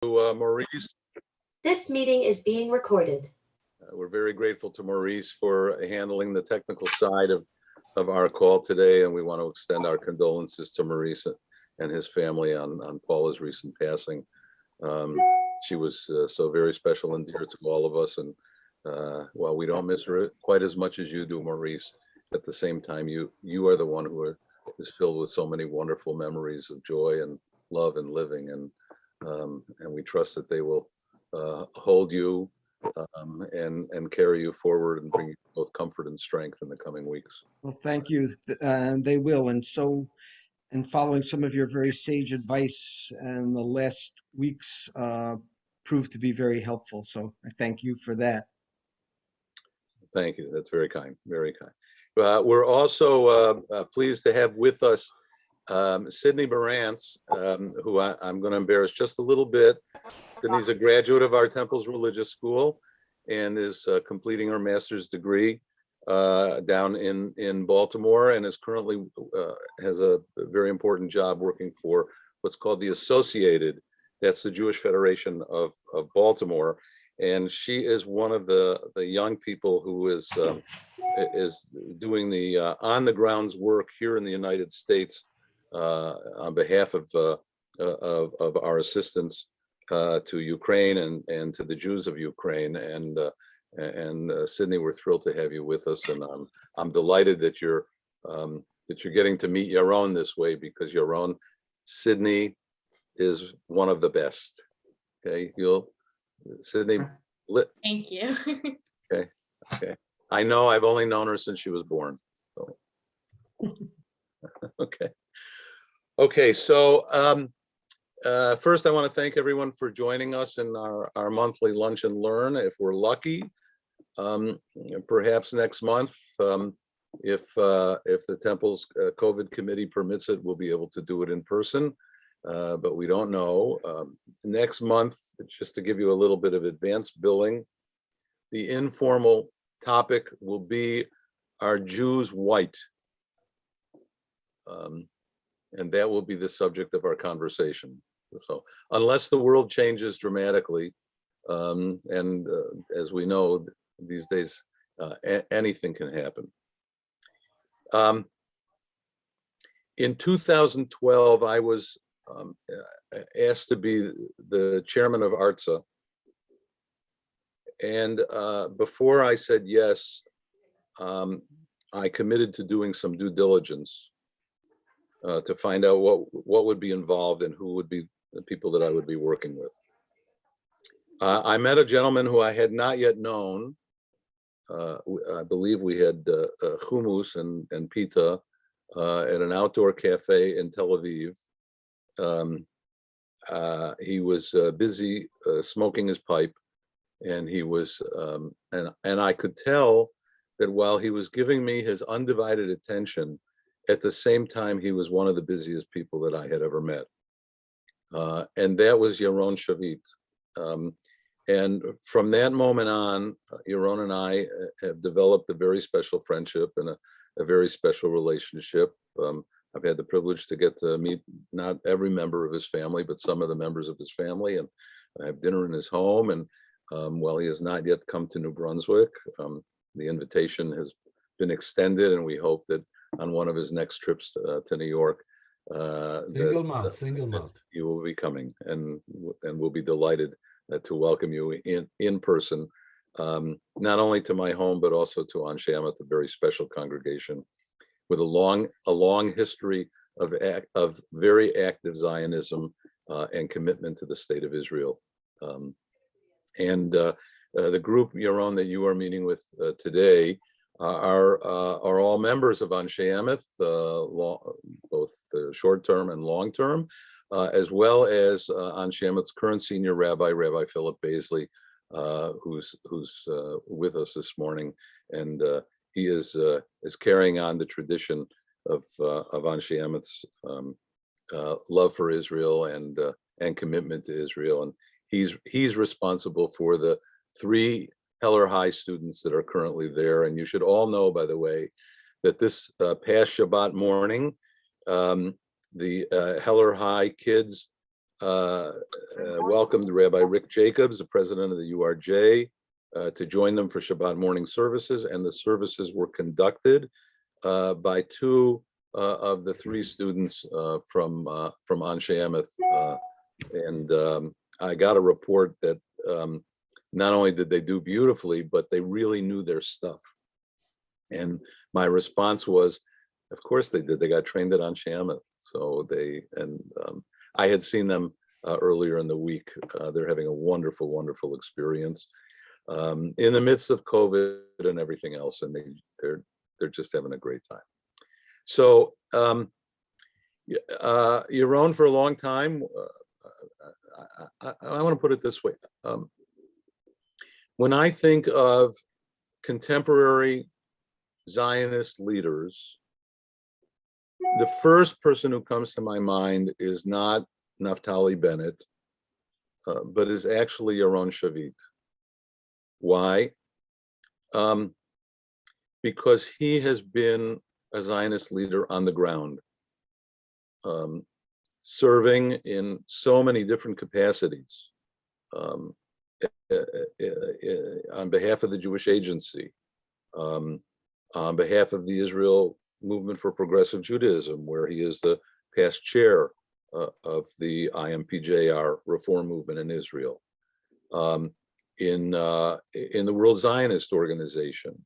Maurice. This meeting is being recorded. We're very grateful to Maurice for handling the technical side of our call today, and we want to extend our condolences to Maurice and his family on Paula's recent passing. She was so very special and dear to all of us, and while we don't miss her quite as much as you do, Maurice, at the same time, you are the one who is filled with so many wonderful memories of joy and love and living, and we trust that they will hold you and carry you forward and bring you both comfort and strength in the coming weeks. Well, thank you. They will. And following some of your very sage advice and the last weeks proved to be very helpful. So I thank you for that. Thank you. That's very kind. Very kind. We're also pleased to have with us Sidney Marantz, who I'm going to embarrass just a little bit. Sydney's a graduate of our Temple's Religious School and is completing her master's degree down in Baltimore, and is currently has a very important job working for what's called the Associated. That's the Jewish Federation of Baltimore, and she is one of the young people who is doing the on the grounds work here in the United States on behalf of our assistance to Ukraine and to the Jews of Ukraine. And Sidney, we're thrilled to have you with us, and I'm delighted that you're getting to meet Yaron this way, because Yaron, Sidney is one of the best. Okay, Sidney. Thank you. Okay. I know, I've only known her since she was born. So. Okay. So first, I want to thank everyone for joining us in our monthly Lunch and Learn. If we're lucky, perhaps next month, if the Temple's COVID committee permits it, we'll be able to do it in person, but we don't know. Next month, just to give you a little bit of advanced billing, the informal topic will be, are Jews white? And that will be the subject of our conversation. So unless the world changes dramatically, and as we know these days, anything can happen. In 2012, I was asked to be the chairman of ARTSA. And before I said yes, I committed to doing some due diligence to find out what would be involved and who would be the people that I would be working with. I met a gentleman who I had not yet known. I believe we had hummus and pita at an outdoor cafe in Tel Aviv. He was busy smoking his pipe, and he was, and I could tell that while he was giving me his undivided attention, at the same time, he was one of the busiest people that I had ever met. And that was Yaron Shavit. And from that moment on, Yaron and I have developed a very special friendship and a very special relationship. I've had the privilege to get to meet not every member of his family, but some of the members of his family, and I have dinner in his home. And while he has not yet come to New Brunswick, the invitation has been extended, and we hope that on one of his next trips to New York, single month, you will be coming, and we'll be delighted to welcome you in person, not only to my home, but also to Anshe Emet, a very special congregation with a long history of very active Zionism and commitment to the state of Israel. And the group, Yaron, that you are meeting with today are all members of Anshe Emet, both the short-term and long-term, as well as Anshe Emet's current senior rabbi, Rabbi Philip Baisley, who's with us this morning, and he is carrying on the tradition of Anshe Emet's love for Israel and commitment to Israel, and he's responsible for the 3 Heller High students that are currently there. And you should all know, by the way, that this past Shabbat morning, the Heller High kids welcomed Rabbi Rick Jacobs, the president of the URJ, to join them for Shabbat morning services, and the services were conducted by two of the three students from Anshe Emeth, and I got a report that not only did they do beautifully, but they really knew their stuff. And my response was, of course they did. They got trained at Anshe Emeth. So I had seen them earlier in the week. They're having a wonderful, wonderful experience in the midst of COVID and everything else, and they're just having a great time. So Yaron, for a long time, I want to put it this way. When I think of contemporary Zionist leaders, the first person who comes to my mind is not Naftali Bennett, but is actually Yaron Shavit. Why? Because he has been a Zionist leader on the ground, serving in so many different capacities, on behalf of the Jewish Agency, on behalf of the Israel Movement for Progressive Judaism, where he is the past chair of the IMPJR reform movement in Israel, in the World Zionist Organization,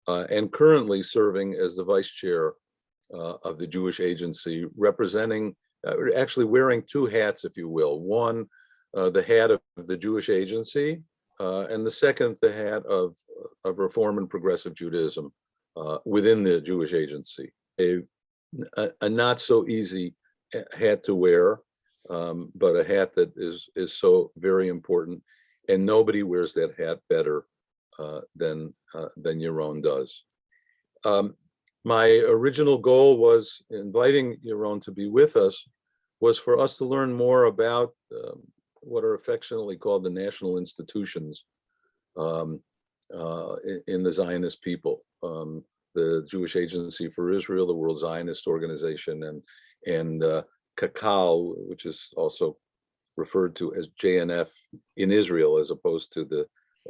and currently serving as the vice chair of the Jewish Agency, representing, actually wearing two hats, if you will. One, the hat of the Jewish Agency, and the second, the hat of Reform and Progressive Judaism within the Jewish Agency. A not so easy hat to wear, but a hat that is so very important, and nobody wears that hat better than Yaron does. My original goal was inviting Yaron to be with us, was for us to learn more about what are affectionately called the national institutions in the Zionist people, the Jewish Agency for Israel, the World Zionist Organization, and Kakal, which is also referred to as JNF in Israel, as opposed to the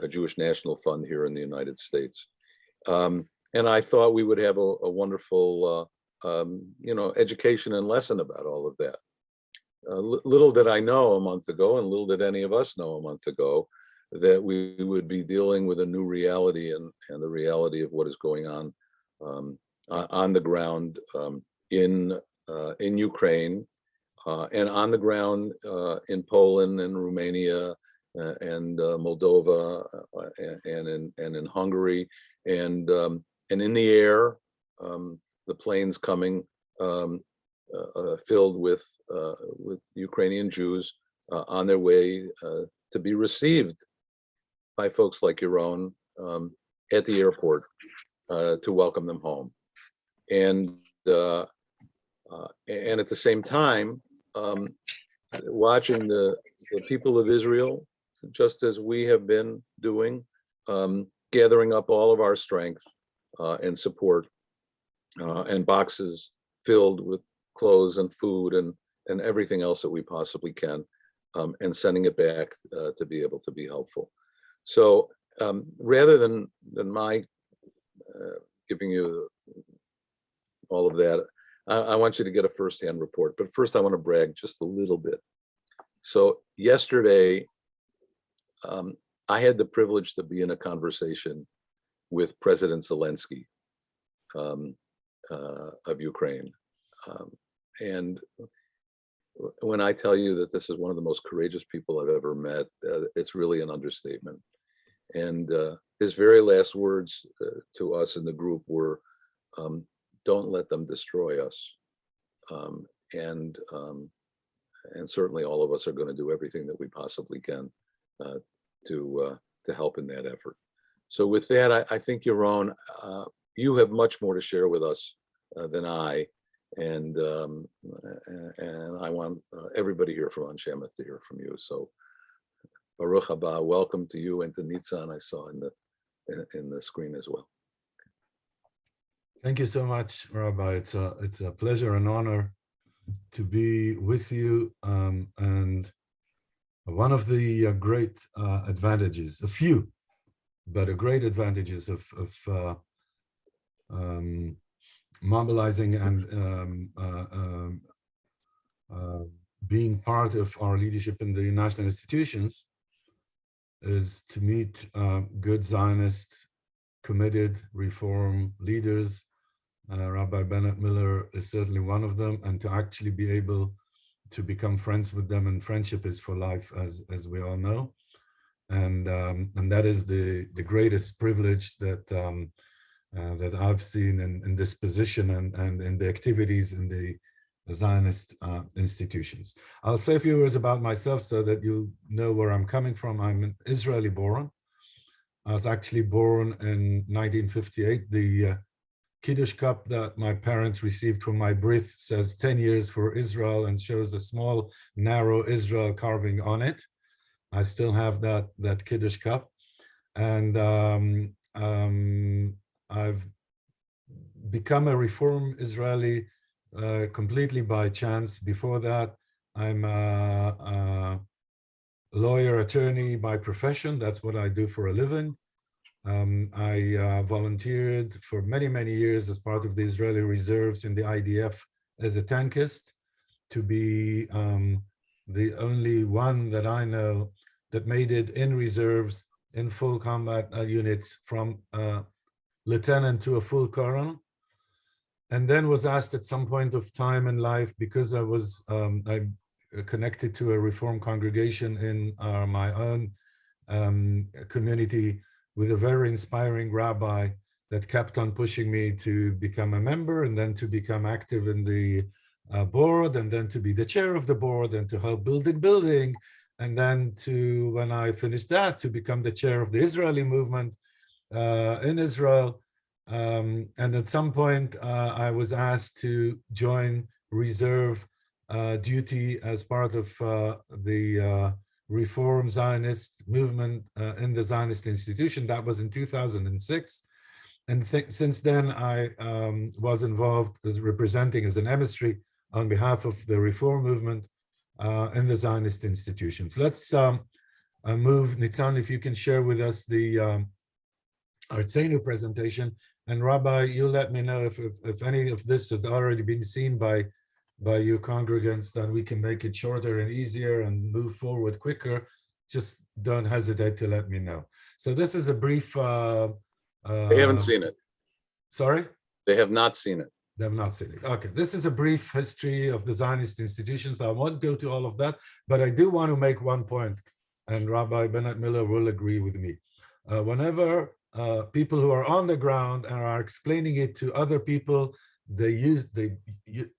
Jewish National Fund here in the United States. And I thought we would have a wonderful, education and lesson about all of that. Little did I know a month ago, and little did any of us know a month ago, that we would be dealing with a new reality and the reality of what is going on the ground in Ukraine, and on the ground in Poland and Romania and Moldova and in Hungary, and in the air, the planes coming filled with Ukrainian Jews on their way to be received by folks like Yaron at the airport to welcome them home, and at the same time watching the people of Israel, just as we have been doing, gathering up all of our strength and support, and boxes filled with clothes and food and everything else that we possibly can, and sending it back to be able to be helpful. So rather than my giving you all of that, I want you to get a firsthand report. But first, I want to brag just a little bit. So yesterday, I had the privilege to be in a conversation with President Zelensky of Ukraine. And when I tell you that this is one of the most courageous people I've ever met, it's really an understatement. And his very last words to us in the group were, don't let them destroy us. And certainly all of us are going to do everything that we possibly can to help in that effort. So with that, I think, Yaron, you have much more to share with us than I, and I want everybody here from Anshe Emeth to hear from you. So Baruch haba, welcome to you, and to Nitzan, I saw in the screen as well. Thank you so much, Rabbi. It's a pleasure and honor to be with you. And one of the great advantages, a few, but a great advantages of mobilizing and being part of our leadership in the national institutions is to meet good Zionist, committed reform leaders. Rabbi Bennett Miller is certainly one of them, and to actually be able to become friends with them, and friendship is for life, as we all know. And that is the greatest privilege that that I've seen in this position and in the activities in the Zionist institutions. I'll say a few words about myself so that you know where I'm coming from. I'm an Israeli born. I was actually born in 1958. The Kiddush cup that my parents received from my birth says 10 years for Israel and shows a small, narrow Israel carving on it. I still have that Kiddush cup. And I've become a Reform Israeli completely by chance. Before that, I'm a lawyer, attorney by profession. That's what I do for a living. I volunteered for many, many years as part of the Israeli reserves in the IDF as a tankist, to be the only one that I know that made it in reserves in full combat units from lieutenant to a full colonel, and then was asked at some point of time in life, because I was connected to a Reform congregation in my own community with a very inspiring rabbi that kept on pushing me to become a member, and then to become active in the board, and then to be the chair of the board, and to help building, and then to, when I finished that, to become the chair of the Israeli movement in Israel. And at some point, I was asked to join reserve duty as part of the Reform Zionist movement in the Zionist institution. That was in 2006. And since then, I was involved as representing as an emissary on behalf of the Reform movement in the Zionist institutions. Let's move, Nitzan, if you can share with us the Artseinu presentation. And Rabbi, you let me know if any of this has already been seen by your congregants, then we can make it shorter and easier and move forward quicker. Just don't hesitate to let me know. So this is a brief... They haven't seen it. Sorry? They have not seen it. They have not seen it. Okay, this is a brief history of the Zionist institutions. I won't go to all of that, but I do want to make one point, and Rabbi Bennett Miller will agree with me. Whenever people who are on the ground and are explaining it to other people,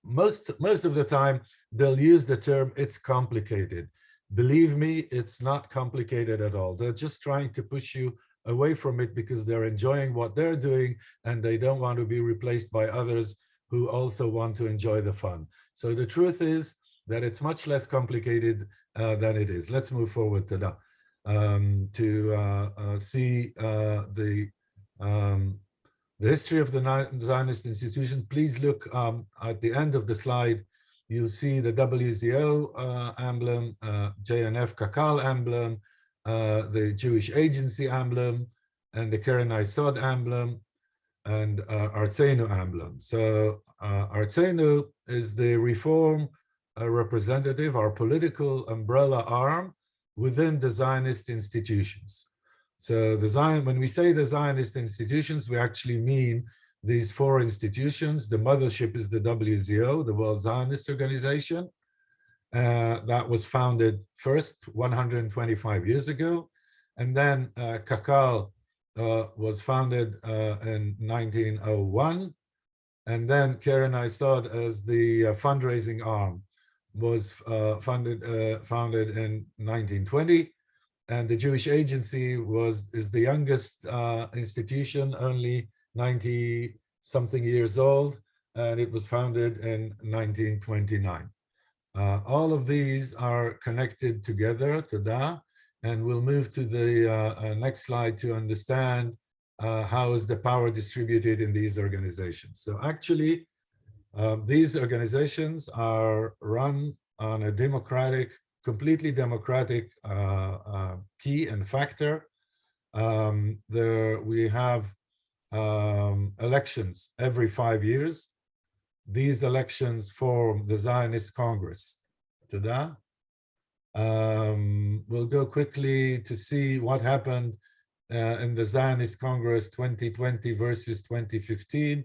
most of the time they'll use the term "it's complicated." Believe me, it's not complicated at all. They're just trying to push you away from it because they're enjoying what they're doing and they don't want to be replaced by others who also want to enjoy the fun. So the truth is that it's much less complicated than it is. Let's move forward to that. To see the history of the Zionist institution, please look at the end of the slide. You'll see the WZO emblem, JNF Kakal emblem, the Jewish Agency emblem, and the Keren Hayesod emblem, and Artseinu emblem. So Artseinu is the Reform representative, our political umbrella arm within the Zionist institutions. So when we say the Zionist institutions, we actually mean these four institutions. The mothership is the WZO, the World Zionist Organization. That was founded first 125 years ago. And then Kakal was founded in 1901. And then Keren Hayesod, as the fundraising arm, was founded in 1920. And the Jewish Agency is the youngest institution, only 90-something years old, and it was founded in 1929. All of these are connected together to that, and we'll move to the next slide to understand how is the power distributed in these organizations. So actually, These organizations are run on a democratic, completely democratic key and factor. We have elections every 5 years. These elections form the Zionist Congress. We'll go quickly to see what happened in the Zionist Congress 2020 versus 2015.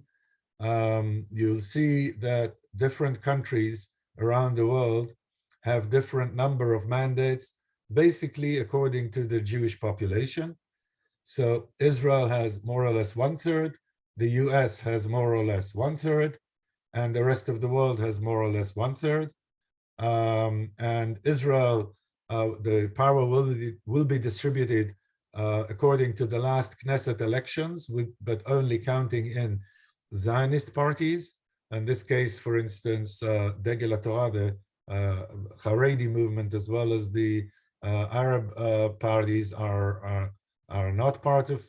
You'll see that different countries around the world have different number of mandates, basically according to the Jewish population. So Israel has more or less 1/3, the US has more or less 1/3, and the rest of the world has more or less 1/3. And Israel, the power will be distributed according to the last Knesset elections, but only counting in Zionist parties. In this case, for instance, Degel HaTorah, the Haredi movement, as well as the Arab parties are not part of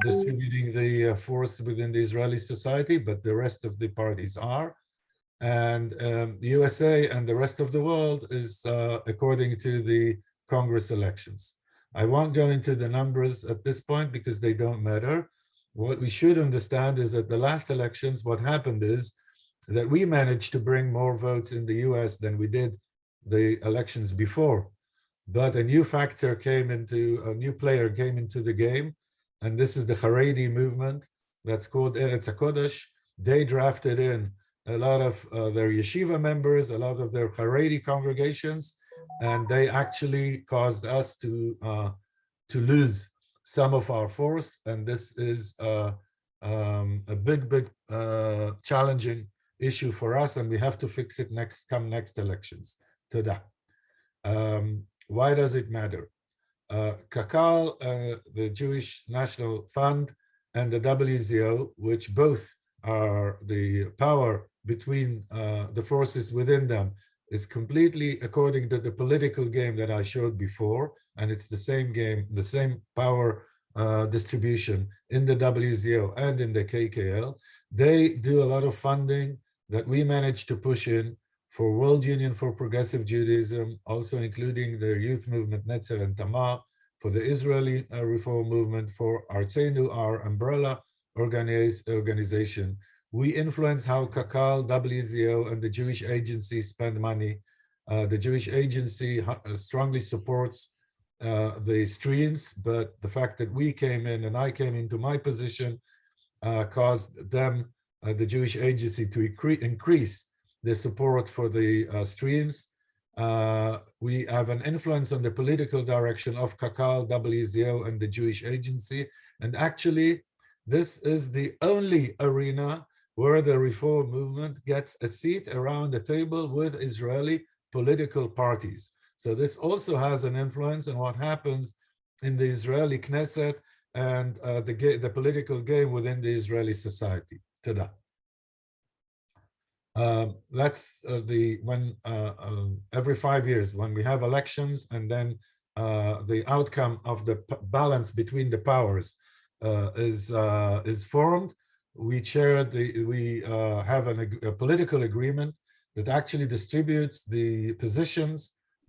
distributing the force within the Israeli society, but the rest of the parties are. And the USA and the rest of the world is according to the Congress elections. I won't go into the numbers at this point because they don't matter. What we should understand is that the last elections, what happened is that we managed to bring more votes in the US than we did the elections before. But a new factor came into, a new player came into the game, and this is the Haredi movement that's called Eretz HaKodesh. They drafted in a lot of their yeshiva members, a lot of their Haredi congregations, and they actually caused us to lose some of our force, and this is a big challenging issue for us, and we have to fix it next elections. Toda. Why does it matter? Kakal, the Jewish National Fund, and the WZO, which both are the power between the forces within them, is completely according to the political game that I showed before, and it's the same game, the same power distribution in the WZO and in the KKL. They do a lot of funding that we managed to push in for World Union for Progressive Judaism, also including the youth movement Netzer and Tamar, for the Israeli Reform Movement, for Artseinu, our umbrella organization. We influence how Kakal, WZO, and the Jewish Agency spend money. The Jewish Agency strongly supports the streams, but the fact that we came in and I came into my position caused them, the Jewish Agency, to increase the support for the streams. We have an influence on the political direction of Kakal, WZO, and the Jewish Agency. And actually, this is the only arena where the Reform Movement gets a seat around the table with Israeli political parties. So this also has an influence on what happens in the Israeli Knesset and the political game within the Israeli society. Tada. That's every 5 years when we have elections, and then the outcome of the balance between the powers is formed. We have a political agreement that actually distributes the positions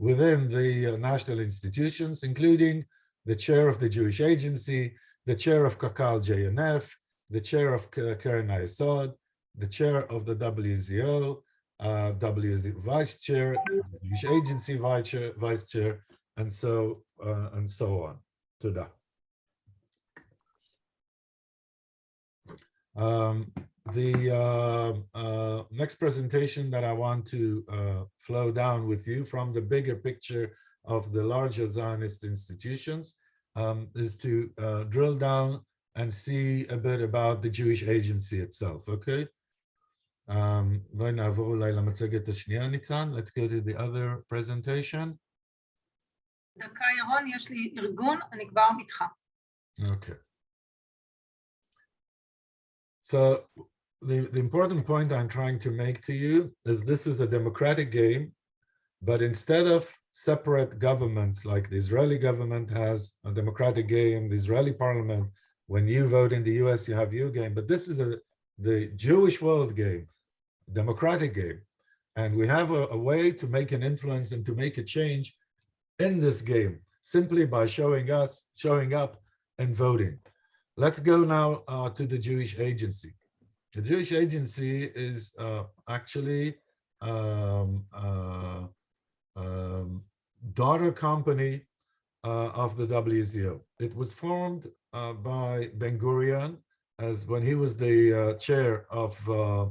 within the national institutions, including the chair of the Jewish Agency, the chair of Kakal JNF, the chair of Keren HaYesod, the chair of the WZO, vice chair, Jewish Agency vice chair, and so on. Toda. The next presentation that I want to flow down with you from the bigger picture of the larger Zionist institutions is to drill down and see a bit about the Jewish Agency itself, okay? Let's go to the other presentation. Okay. So the important point I'm trying to make to you is this is a democratic game, but instead of separate governments, like the Israeli government has a democratic game, the Israeli parliament, when you vote in the US, you have your game, but this is the Jewish world game, democratic game. And we have a way to make an influence and to make a change in this game simply by showing up and voting. Let's go now to the Jewish Agency. The Jewish Agency is actually daughter company of the WZO. It was formed by Ben-Gurion as when he was the chair of the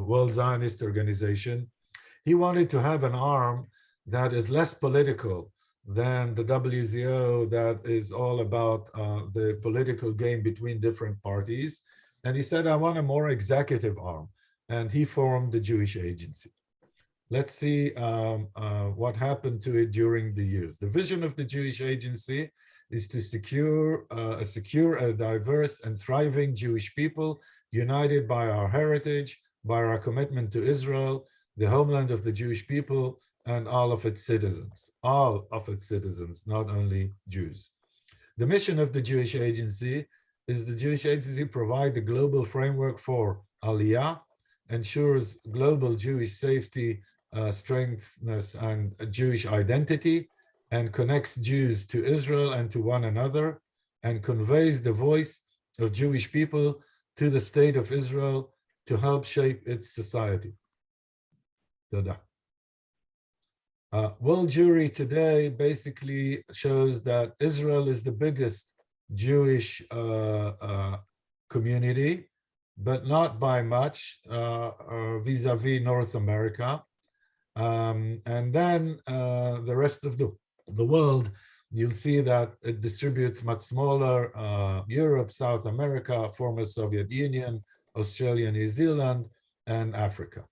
World Zionist Organization. He wanted to have an arm that is less political than the WZO, that is all about the political game between different parties. And he said, I want a more executive arm. And he formed the Jewish Agency. Let's see what happened to it during the years. The vision of the Jewish Agency is to secure a diverse and thriving Jewish people, united by our heritage, by our commitment to Israel, the homeland of the Jewish people, and all of its citizens, not only Jews. The mission of the Jewish Agency is the Jewish Agency provide a global framework for Aliyah, ensures global Jewish safety, strengthness, and Jewish identity, and connects Jews to Israel and to one another, and conveys the voice of Jewish people to the state of Israel to help shape its society. Toda. World Jewry today basically shows that Israel is the biggest Jewish community, but not by much vis-a-vis North America. And then the rest of the world, you'll see that it distributes much smaller, Europe, South America, former Soviet Union, Australia, New Zealand, and Africa.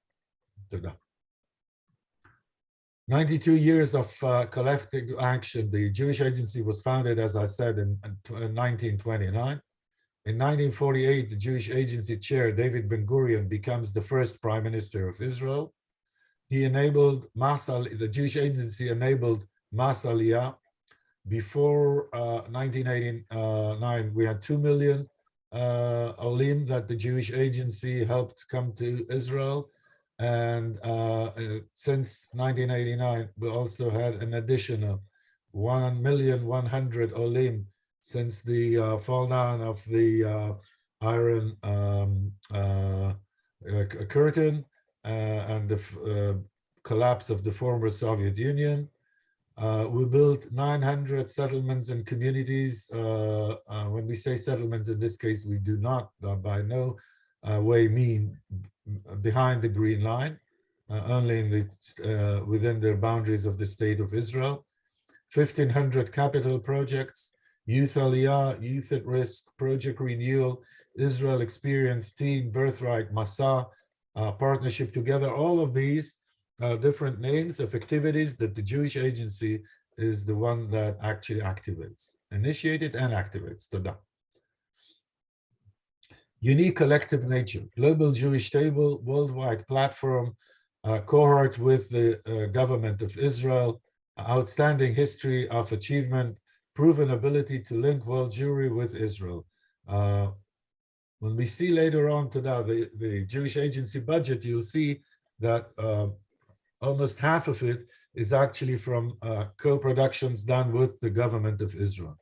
92 years of collective action. The Jewish Agency was founded, as I said, in 1929. In 1948, the Jewish Agency chair, David Ben-Gurion, becomes the first prime minister of Israel. He enabled the Jewish Agency enabled mass aliyah. Before 1989, we had 2 million olim that the Jewish Agency helped come to Israel. And since 1989, we also had an additional 1,100,000 olim since the fall down of the Iron Curtain and the collapse of the former Soviet Union. We built 900 settlements and communities. When we say settlements, in this case, we do not by no way mean behind the green line, only in the within the boundaries of the state of Israel. 1,500 capital projects, Youth Aliyah, Youth at Risk, Project Renewal, Israel Experience, Teen Birthright, Masa, Partnership Together. All of these different names of activities that the Jewish Agency is the one that actually activates, initiated and activates. Toda. Unique collective nature, global Jewish table, worldwide platform, cohort with the government of Israel, outstanding history of achievement, proven ability to link world Jewry with Israel. When we see later on today the Jewish Agency budget, you'll see that almost half of it is actually from co-productions done with the government of Israel.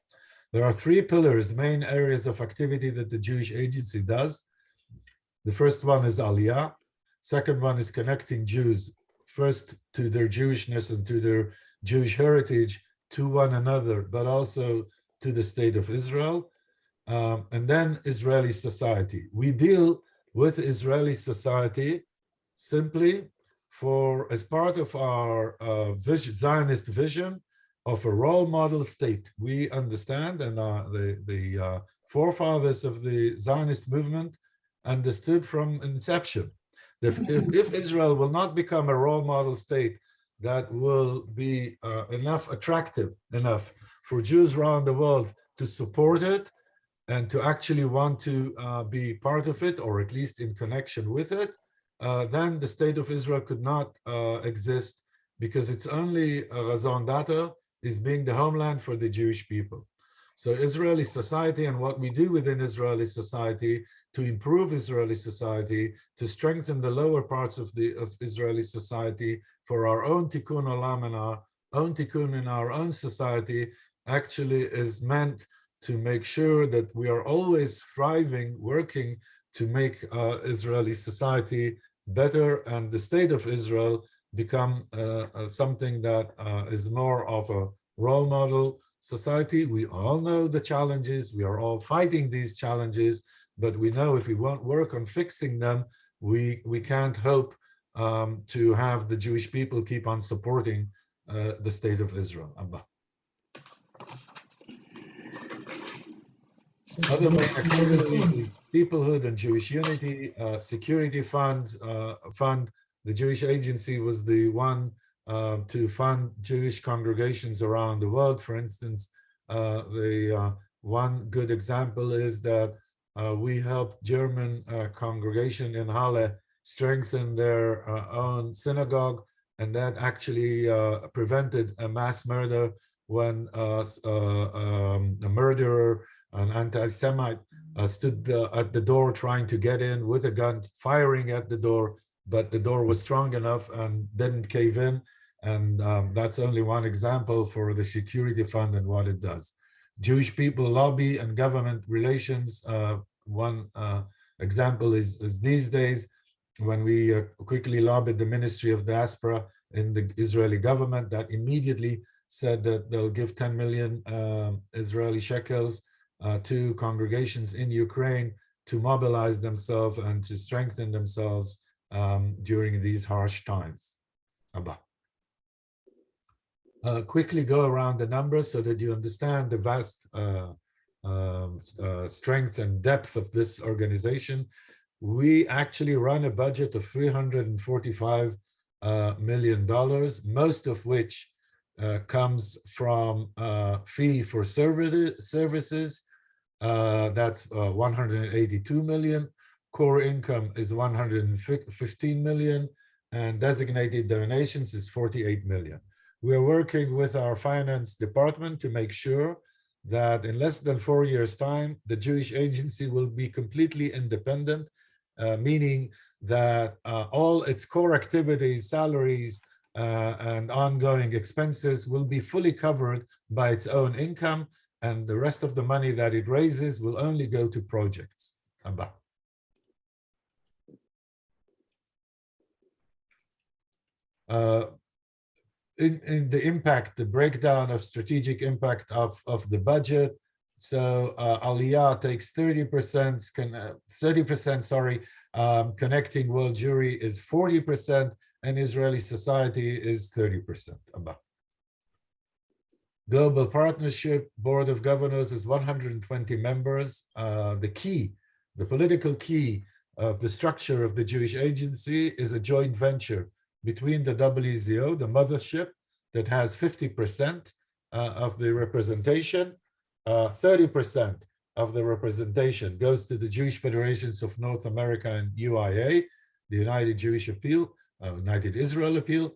There are 3 pillars, main areas of activity that the Jewish Agency does. The first one is Aliyah. Second one is connecting Jews, first to their Jewishness and to their Jewish heritage, to one another, but also to the state of Israel. And then Israeli society. We deal with Israeli society simply as part of our Zionist vision of a role model state. We understand, and the forefathers of the Zionist movement understood from inception, that if Israel will not become a role model state that will be attractive enough for Jews around the world to support it and to actually want to be part of it, or at least in connection with it, then the state of Israel could not exist, because it's only raison d'etre is being the homeland for the Jewish people. So Israeli society and what we do within Israeli society to improve Israeli society, to strengthen the lower parts of Israeli society for our own tikkun olam and our own tikkun in our own society, actually is meant to make sure that we are always thriving, working to make Israeli society better and the state of Israel become something that is more of a role model society. We all know the challenges. We are all fighting these challenges, but we know if we won't work on fixing them, we can't hope to have the Jewish people keep on supporting the state of Israel. Abba. Other main activities is peoplehood and Jewish unity, security funds, the Jewish Agency was the one to fund Jewish congregations around the world. For instance, one good example is that we helped German congregation in Halle strengthen their own synagogue, and that actually prevented a mass murder when a murderer, an anti-Semite, stood at the door trying to get in with a gun, firing at the door, but the door was strong enough and didn't cave in. And that's only one example for the security fund and what it does. Jewish people lobby and government relations. One example is these days when we quickly lobbied the Ministry of Diaspora in the Israeli government that immediately said that they'll give 10 million Israeli shekels to congregations in Ukraine to mobilize themselves and to strengthen themselves during these harsh times. Abba. Quickly go around the numbers so that you understand the vast strength and depth of this organization. We actually run a budget of $345 million, most of which comes from fee for services. That's 182 million. Core income is 115 million, and designated donations is 48 million. We are working with our finance department to make sure that in less than 4 years' time, the Jewish Agency will be completely independent, meaning that all its core activities, salaries, and ongoing expenses will be fully covered by its own income, and the rest of the money that it raises will only go to projects. Abba. In the impact, the breakdown of strategic impact of the budget. So Aliyah takes 30%, 30%, sorry, connecting world Jewry is 40%, and Israeli society is 30%. Abba. Global Partnership Board of Governors is 120 members. The political key of the structure of the Jewish Agency is a joint venture between the WZO, the mothership, that has 50% of the representation. 30% of the representation goes to the Jewish Federations of North America and UIA, the United Jewish Appeal, United Israel Appeal,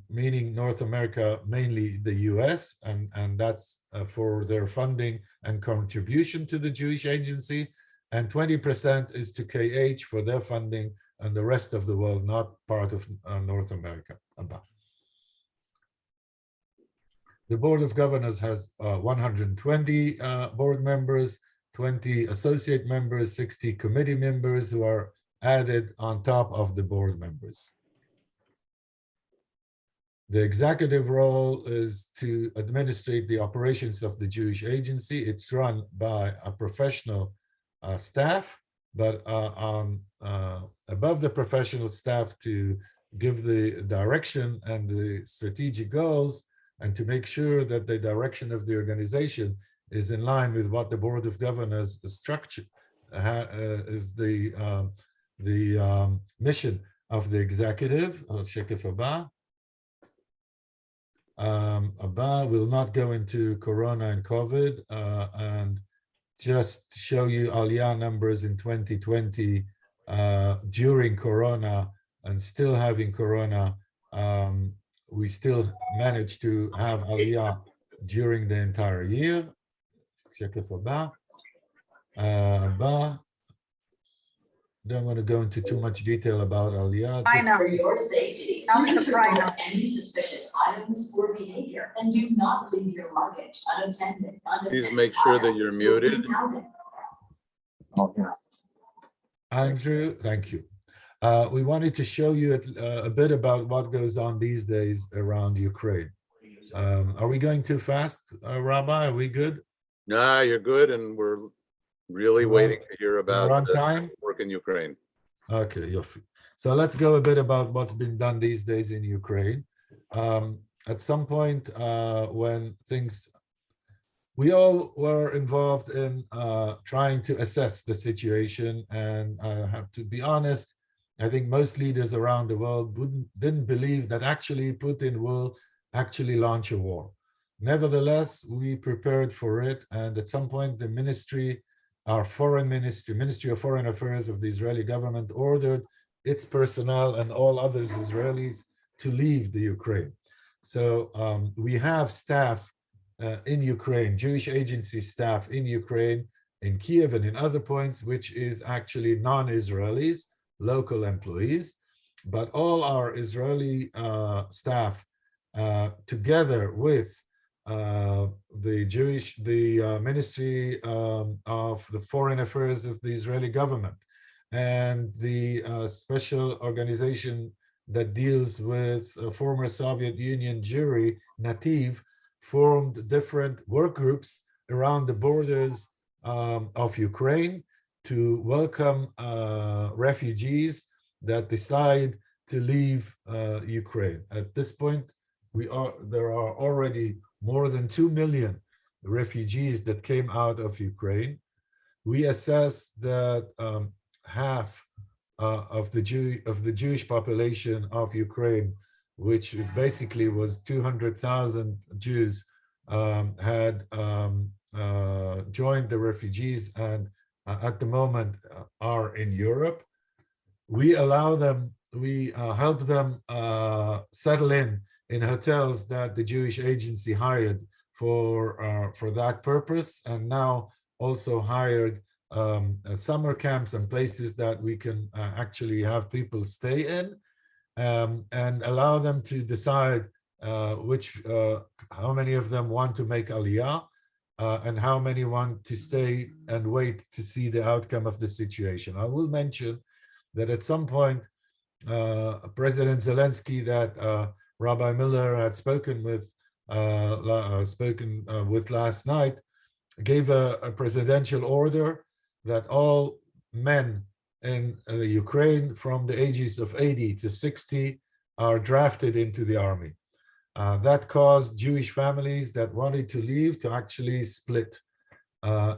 meaning North America, mainly the US, and that's for their funding and contribution to the Jewish Agency. And 20% is to KH for their funding, and the rest of the world not part of North America. The Board of Governors has 120 board members, 20 associate members, 60 committee members who are added on top of the board members. The executive role is to administrate the operations of the Jewish Agency. It's run by a professional staff, but above the professional staff to give the direction and the strategic goals, and to make sure that the direction of the organization is in line with what the Board of Governors structure is the mission of the executive. Abba will not go into Corona and COVID, and just show you Aliyah numbers in 2020 during Corona and still having Corona. We still managed to have Aliyah during the entire year. שקף הבא. הבא. Don't want to go into too much detail about Aliyah. I know. For your safety, I'm please surprised. report any suspicious items or behavior, and do not leave your luggage unattended. Please make sure that you're muted. Andrew, thank you. We wanted to show you a bit about what goes on these days around Ukraine. Are we going too fast, Rabbi? Are we good? Nah, you're good, and we're really We're on- waiting to hear about We're on the time? work in Ukraine. Okay, Yofi. So let's go a bit about what's been done these days in Ukraine. At some point, when things, we all were involved in trying to assess the situation, and I have to be honest, I think most leaders around the world didn't believe that actually Putin will actually launch a war. Nevertheless, we prepared for it, and at some point the ministry, our foreign ministry, Ministry of Foreign Affairs of the Israeli government, ordered its personnel and all others Israelis to leave the Ukraine. So we have staff in Ukraine, Jewish agency staff in Ukraine, in Kiev and in other points, which is actually non-Israelis, local employees, but all our Israeli staff, together with the Ministry of the Foreign Affairs of the Israeli government and the special organization that deals with former Soviet Union Jewry, Nativ, formed different work groups around the borders of Ukraine to welcome refugees that decide to leave Ukraine. At this point, there are already more than 2 million refugees that came out of Ukraine. We assess that half of the Jewish population of Ukraine, which is basically was 200,000 Jews, had joined the refugees and at the moment are in Europe. We allow them, we help them settle in hotels that the Jewish agency hired for that purpose, and now also hired summer camps and places that we can actually have people stay in, and allow them to decide how many of them want to make Aliyah, and how many want to stay and wait to see the outcome of the situation. I will mention that at some point, President Zelensky, that Rabbi Miller had spoken with last night, gave a presidential order that all men in Ukraine from the ages of 80 to 60 are drafted into the army. That caused Jewish families that wanted to leave to actually split.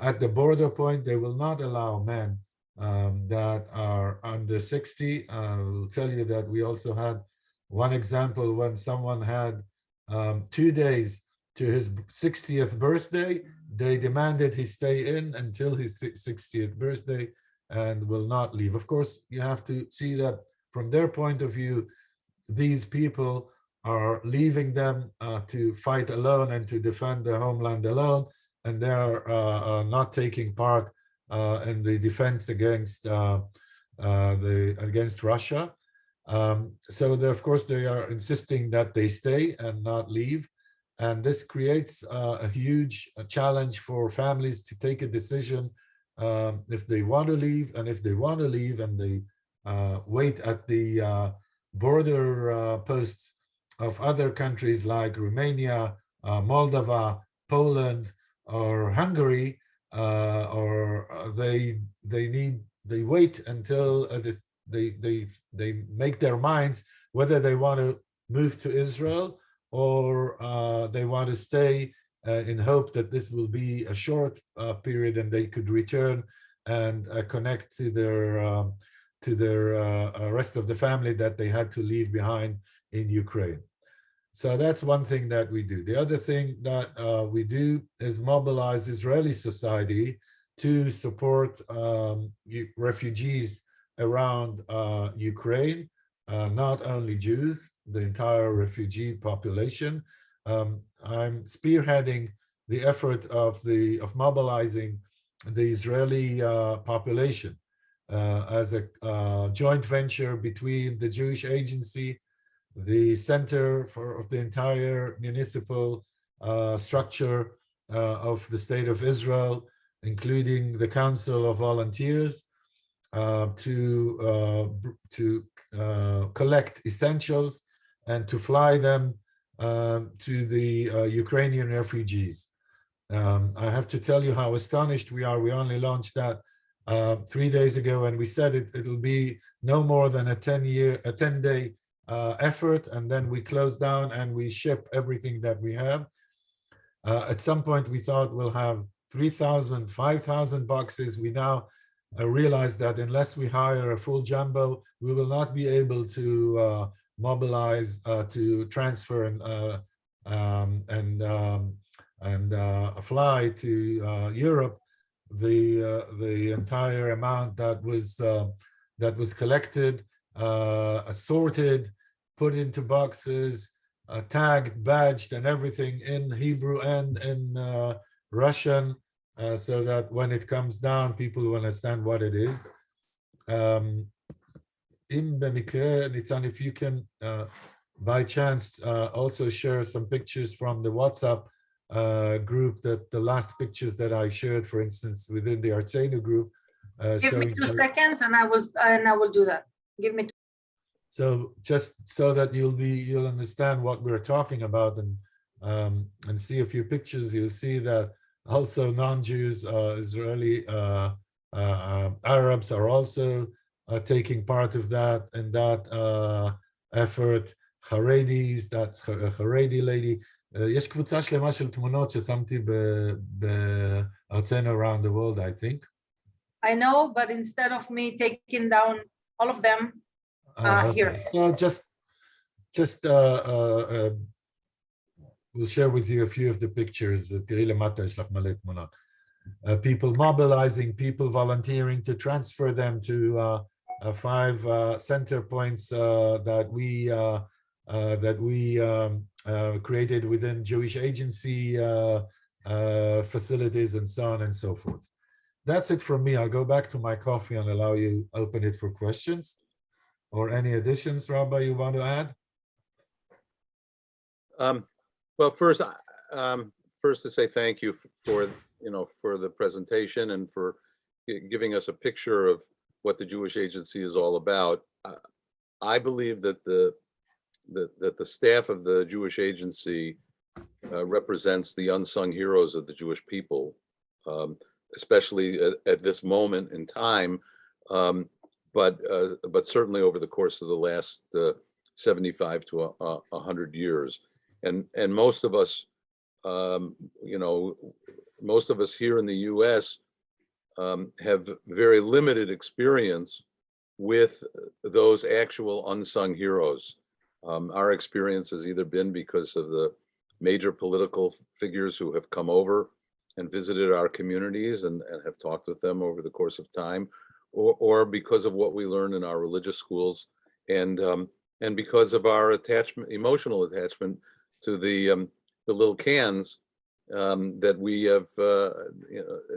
At the border point, they will not allow men that are under 60. I will tell you that we also had one example when someone had 2 days to his 60th birthday. They demanded he stay in until his 60th birthday and will not leave. Of course, you have to see that from their point of view, these people are leaving them to fight alone and to defend their homeland alone, and they are not taking part in the defense against Russia. So of course they are insisting that they stay and not leave, and this creates a huge challenge for families to take a decision if they want to leave, and if they want to leave and they wait at the border posts of other countries like Romania, Moldova, Poland, or Hungary, or they wait until they make their minds whether they want to move to Israel or they want to stay in hope that this will be a short period and they could return and connect to their rest of the family that they had to leave behind in Ukraine. So that's one thing that we do. The other thing that we do is mobilize Israeli society to support refugees around Ukraine, not only Jews, the entire refugee population. I'm spearheading the effort of mobilizing the Israeli population as a joint venture between the Jewish Agency, the center of the entire municipal structure of the State of Israel, including the Council of Volunteers, to collect essentials and to fly them to the Ukrainian refugees. I have to tell you how astonished we are. We only launched that 3 days ago, and we said it'll be no more than a 10-day effort, and then we close down and we ship everything that we have. At some point, we thought we'll have 3,000, 5,000 boxes. We now realize that unless we hire a full jumbo, we will not be able to mobilize to transfer and fly to Europe the entire amount that was collected, assorted, put into boxes, tagged, badged, and everything in Hebrew and in Russian, so that when it comes down, people will understand what it is. Nitzan, if you can, by chance, also share some pictures from the WhatsApp group, that the last pictures that I shared, for instance, within the Artsenu group. Give me 2 seconds, and I will do that. Give me. So just so that you'll understand what we're talking about, and see a few pictures, you'll see that also non-Jews, Israeli Arabs are also taking part of that in that effort. Haredis, that's a Haredi lady. יש קבוצה שלמה של תמונות ששמתי בארצנו around the world, I think. I know, but instead of me taking down all of them, here. Well, just we'll share with you a few of the pictures. תראי למטה, יש לך מלא תמונות. People mobilizing, people volunteering to transfer them to 5 center points that we created within Jewish Agency facilities, and so on and so forth. That's it from me. I'll go back to my coffee and allow you open it for questions or any additions, Rabbi, you want to add? Well, first to say thank you for the presentation and for giving us a picture of what the Jewish Agency is all about. I believe that the staff of the Jewish Agency represents the unsung heroes of the Jewish people, especially at this moment in time, but certainly over the course of the last 75 to 100 years. And most of us, most of us here in the U.S. Have very limited experience with those actual unsung heroes. Our experience has either been because of the major political figures who have come over and visited our communities and have talked with them over the course of time, or because of what we learn in our religious schools, and because of our emotional attachment to the little cans that we have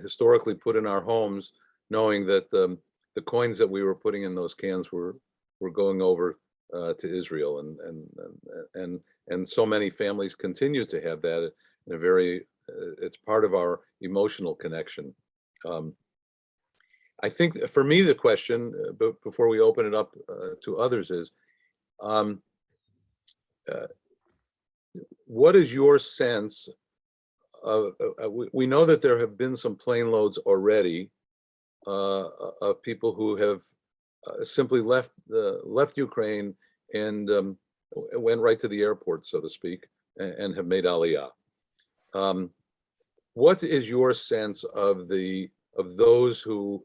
historically put in our homes, knowing that the coins that we were putting in those cans were going over to Israel, and so many families continue to have that in a very it's part of our emotional connection. I think for me the question, before we open it up to others, is what is your sense of, we know that there have been some plane loads already of people who have simply left Ukraine and went right to the airport, so to speak, and have made Aliyah. What is your sense of those who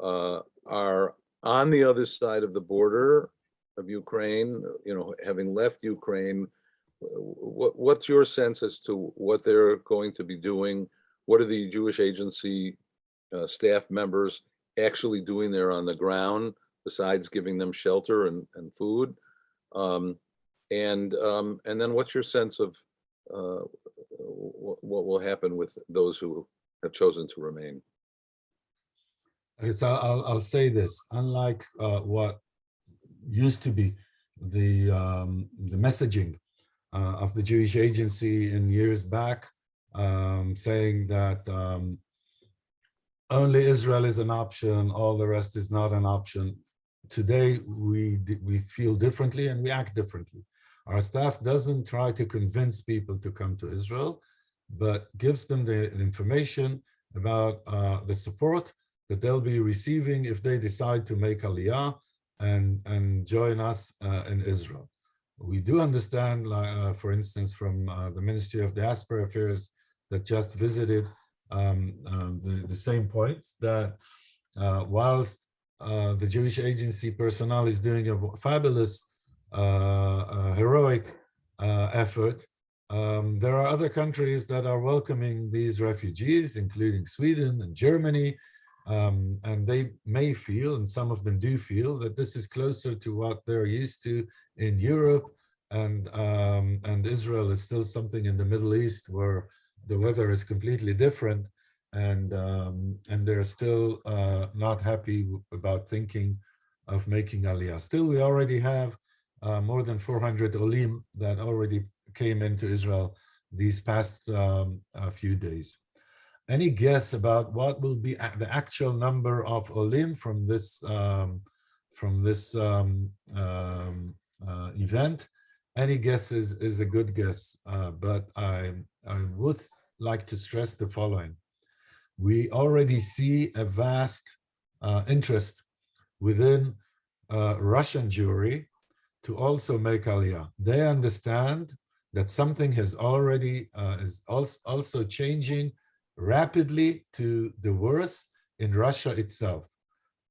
are on the other side of the border of Ukraine, having left Ukraine? What's your sense as to what they're going to be doing? What are the Jewish Agency staff members actually doing there on the ground, besides giving them shelter and food? And then what's your sense of what will happen with those who have chosen to remain? Okay, so I'll say this. Unlike what used to be the messaging of the Jewish Agency in years back, saying that only Israel is an option, all the rest is not an option. Today, we feel differently and we act differently. Our staff doesn't try to convince people to come to Israel, but gives them the information about the support that they'll be receiving if they decide to make Aliyah and join us in Israel. We do understand, for instance, from the Ministry of Diaspora Affairs that just visited the same points, that whilst the Jewish Agency personnel is doing a fabulous, heroic effort, there are other countries that are welcoming these refugees, including Sweden and Germany, and they may feel, and some of them do feel, that this is closer to what they're used to in Europe, and Israel is still something in the Middle East where the weather is completely different, and they're still not happy about thinking of making Aliyah. Still, we already have more than 400 Olim that already came into Israel these past few days. Any guess about what will be the actual number of Olim from this event? Any guess is a good guess, but I would like to stress the following. We already see a vast interest within Russian Jewry to also make Aliyah. They understand that something has already is also changing rapidly to the worse in Russia itself.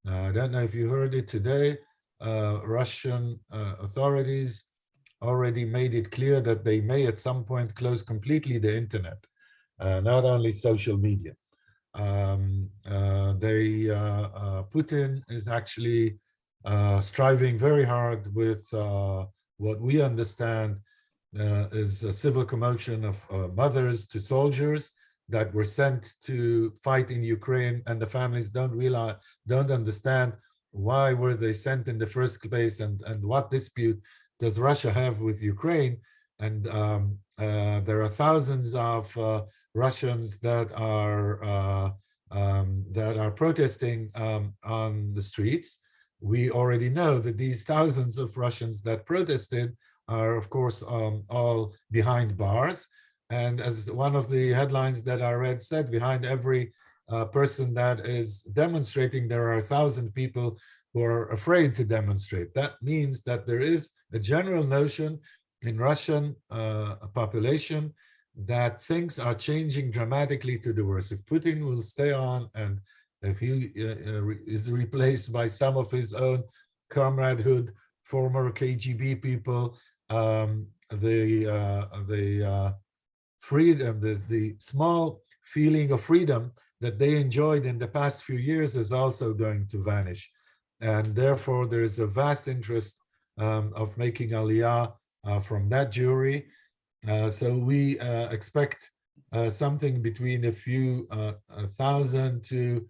I don't know if you heard it today. Russian authorities already made it clear that they may at some point close completely the internet, not only social media. Putin is actually striving very hard with what we understand is a civil commotion of mothers to soldiers that were sent to fight in Ukraine, and the families don't understand why were they sent in the first place, and what dispute does Russia have with Ukraine. And there are thousands of Russians that are protesting on the streets. We already know that these thousands of Russians that protested are, of course, all behind bars. And as one of the headlines that I read said, behind every person that is demonstrating, there are 1,000 people who are afraid to demonstrate. That means that there is a general notion in Russian population that things are changing dramatically to the worse. If Putin will stay on, and if he is replaced by some of his own comradehood, former KGB people, the freedom, the small feeling of freedom that they enjoyed in the past few years is also going to vanish. And therefore, there is a vast interest of making Aliyah from that Jewry. So we expect something between a few thousand to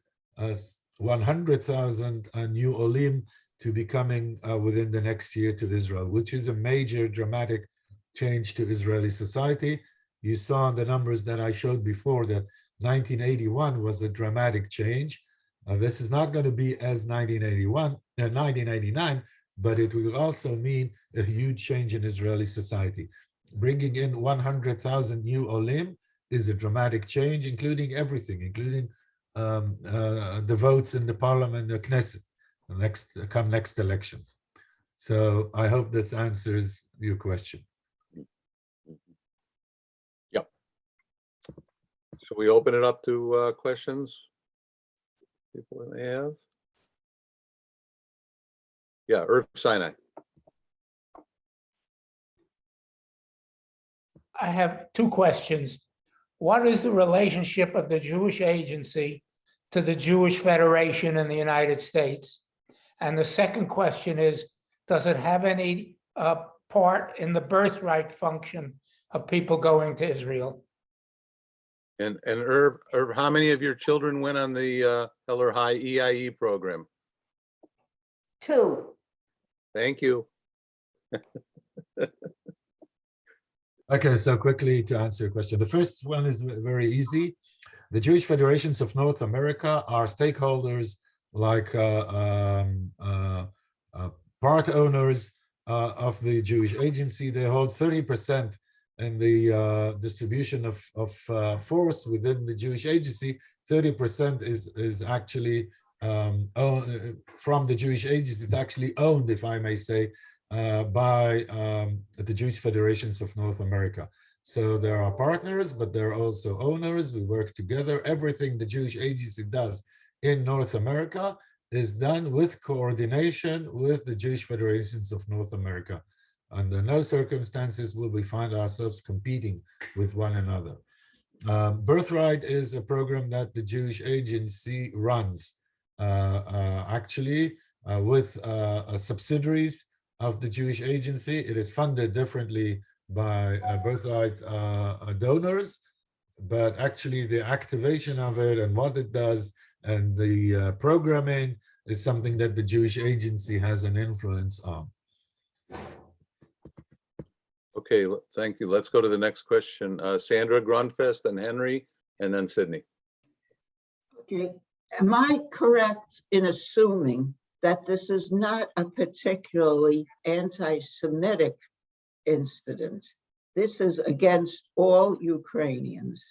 100,000 new Olim to be coming within the next year to Israel, which is a major dramatic change to Israeli society. You saw the numbers that I showed before that 1981 was a dramatic change. This is not going to be as 1989, but it will also mean a huge change in Israeli society. Bringing in 100,000 new Olim is a dramatic change, including everything, including the votes in the parliament, the Knesset, next elections. So I hope this answers your question. Yep. Shall we open it up to questions people may have? Yeah, Irv Sinai. I have two questions. What is the relationship of the Jewish Agency to the Jewish Federation in the United States? And the second question is, does it have any part in the birthright function of people going to Israel? And Herb, how many of your children went on the Heller High EIE program? 2. Thank you. Okay, so quickly to answer your question. The first one is very easy. The Jewish Federations of North America are stakeholders like part owners of the Jewish agency. They hold 30% in the distribution of force within the Jewish agency. 30% is actually from the Jewish agency. It's actually owned, if I may say, by the Jewish Federations of North America. So there are partners, but there are also owners. We work together. Everything the Jewish agency does in North America is done with coordination with the Jewish Federations of North America. Under no circumstances will we find ourselves competing with one another. Birthright is a program that the Jewish agency runs, actually with subsidiaries of the Jewish agency. It is funded differently by Birthright donors, but actually the activation of it and what it does and the programming is something that the Jewish agency has an influence on. Okay, thank you. Let's go to the next question. Sandra Grunfest and Henry, and then Sidney. Okay, am I correct in assuming that this is not a particularly anti-Semitic incident? This is against all Ukrainians.